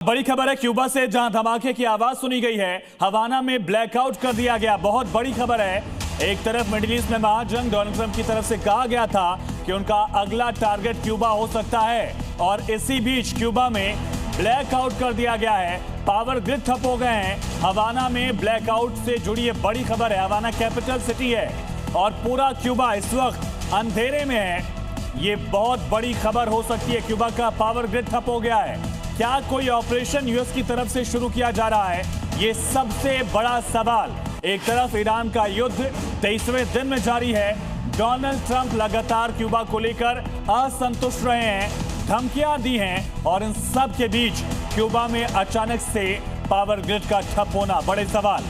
बड़ी खबर है क्यूबा से, जहां धमाके की आवाज सुनी गई है। हवाना में ब्लैकआउट कर दिया गया। बहुत बड़ी खबर है। एक तरफ मिडिल ईस्ट में महाजंग, डोनाल्ड ट्रंप की तरफ से कहा गया था कि उनका अगला टारगेट क्यूबा हो सकता है, और इसी बीच क्यूबा में ब्लैकआउट कर दिया गया है। पावर ग्रिड ठप हो गए हैं। हवाना में ब्लैकआउट से जुड़ी ये बड़ी खबर है। हवाना कैपिटल सिटी है और पूरा क्यूबा इस वक्त अंधेरे में है। ये बहुत बड़ी खबर हो सकती है। क्यूबा का पावर ग्रिड ठप हो गया है। क्या कोई ऑपरेशन यूएस की तरफ से शुरू किया जा रहा है? ये सबसे बड़ा सवाल। एक तरफ ईरान का युद्ध 23वें दिन में जारी है। डोनाल्ड ट्रंप लगातार क्यूबा को लेकर असंतुष्ट रहे हैं, धमकियां दी हैं, और इन सब के बीच क्यूबा में अचानक से पावर ग्रिड का ठप होना बड़े सवाल।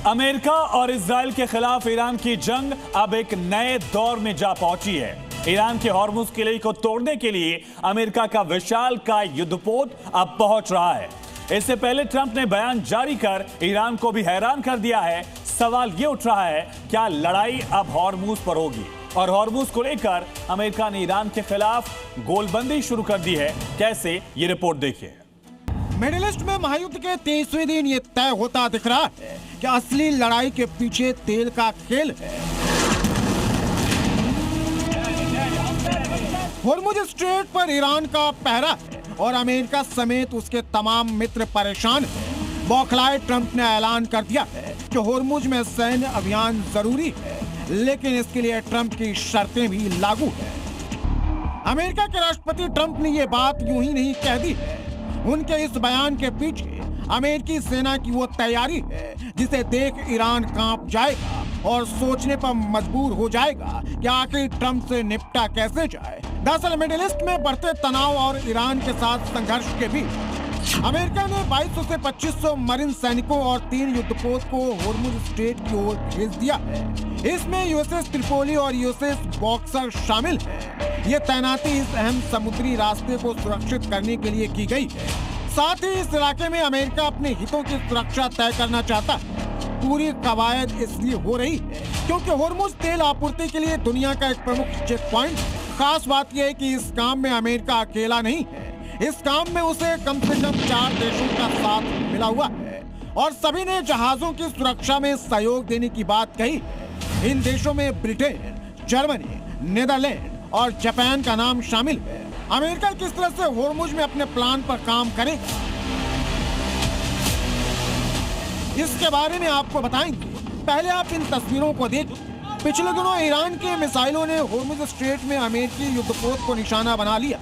अमेरिका और इजराइल के खिलाफ ईरान की जंग अब एक नए दौर में जा पहुंची है। ईरान के हॉर्मुज किले को तोड़ने के लिए अमेरिका का विशालकाय युद्धपोत अब पहुंच रहा है। इससे पहले ट्रंप ने बयान जारी कर ईरान को भी हैरान कर दिया है। सवाल यह उठ रहा है, क्या लड़ाई अब हॉर्मुज पर होगी? और हॉर्मुज को लेकर अमेरिका ने ईरान के खिलाफ गोलबंदी शुरू कर दी है। कैसे, ये रिपोर्ट देखिए। मिडिल ईस्ट में महायुद्ध के 23वें दिन ये तय होता दिख रहा है कि असली लड़ाई के पीछे तेल का खेल है। हॉर्मुज स्ट्रेट पर ईरान का पहरा है और अमेरिका समेत उसके तमाम मित्र परेशान हैं। बौखलाए ट्रंप ने ऐलान कर दिया है कि हॉर्मुज में सैन्य अभियान जरूरी है, लेकिन इसके लिए ट्रंप की शर्तें भी लागू हैं। अमेरिका के राष्ट्रपति ट्रंप ने ये बात यूं ही नहीं कह दी है। उनके इस बयान के पीछे अमेरिकी सेना की वो तैयारी है जिसे देख ईरान कांप जाएगा और सोचने पर मजबूर हो जाएगा कि आखिर ट्रंप से निपटा कैसे जाए। दरअसल मिडिल ईस्ट में बढ़ते तनाव और ईरान के साथ संघर्ष के बीच अमेरिका ने 2200 से 2500 मरीन सैनिकों और 3 युद्धपोत को हॉर्मुज स्ट्रेट की ओर भेज दिया है। इसमें यूएसएस त्रिपोली और यूएसएस बॉक्सर शामिल है। ये तैनाती इस अहम समुद्री रास्ते को सुरक्षित करने के लिए की गई है। साथ ही इस इलाके में अमेरिका अपने हितों की सुरक्षा तय करना चाहता है। पूरी कवायद इसलिए हो रही है क्योंकि हॉर्मुज तेल आपूर्ति के लिए दुनिया का एक प्रमुख चेक पॉइंट है। खास बात यह है कि इस काम में अमेरिका अकेला नहीं है। इस काम में उसे कम से कम 4 देशों का साथ मिला हुआ है और सभी ने जहाजों की सुरक्षा में सहयोग देने की बात कही है। इन देशों में ब्रिटेन, जर्मनी, नीदरलैंड और जापान का नाम शामिल है। अमेरिका किस तरह से हॉर्मुज में अपने प्लान पर काम करेगा, इसके बारे में आपको बताएंगे। पहले आप इन तस्वीरों को देखिए। पिछले दिनों ईरान के मिसाइलों ने हॉर्मुज स्ट्रेट में अमेरिकी युद्धपोत को निशाना बना लिया।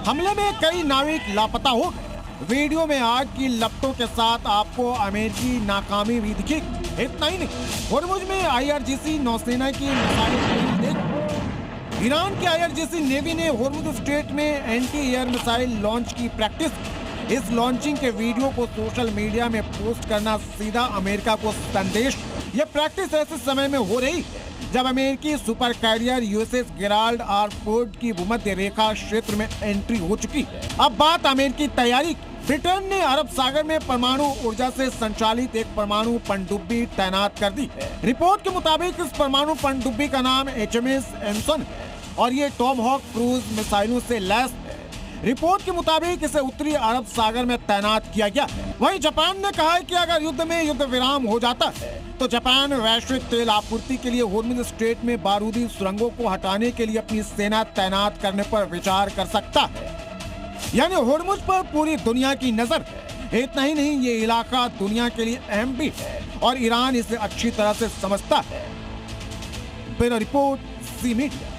हमले में कई नाविक लापता हो गए। वीडियो में आग की लपटों के साथ आपको अमेरिकी नाकामी भी दिखेगी। इतना ही नहीं, हॉर्मुज में आईआरजीसी नौसेना की मिसाइल देखो। ईरान की आईआरजीसी नेवी ने हॉर्मुज स्ट्रेट में एंटी एयर मिसाइल लॉन्च की प्रैक्टिस। इस लॉन्चिंग के वीडियो को सोशल मीडिया में पोस्ट करना सीधा अमेरिका को संदेश। यह प्रैक्टिस ऐसे समय में हो रही है जब अमेरिकी super career USS Gerald R Ford की भूमध्य रेखा क्षेत्र में एंट्री हो चुकी है। अब बात अमेरिकी तैयारी की। ब्रिटेन ने अरब सागर में परमाणु ऊर्जा से संचालित एक परमाणु पनडुब्बी तैनात कर दी है। रिपोर्ट के मुताबिक इस परमाणु पनडुब्बी का नाम HMS एनसन है और ये टॉमहॉक क्रूज मिसाइलों से लैस है। रिपोर्ट के मुताबिक इसे उत्तरी अरब सागर में तैनात किया गया है। वहीं जापान ने कहा है कि अगर युद्ध में युद्ध विराम हो जाता है तो जापान वैश्विक तेल आपूर्ति के लिए हॉर्मुज स्ट्रेट में बारूदी सुरंगों को हटाने के लिए अपनी सेना तैनात करने पर विचार कर सकता है। यानी हॉर्मुज पर पूरी दुनिया की नजर है। इतना ही नहीं, ये इलाका दुनिया के लिए अहम भी है और ईरान इसे अच्छी तरह से समझता है। Bureau report, C media.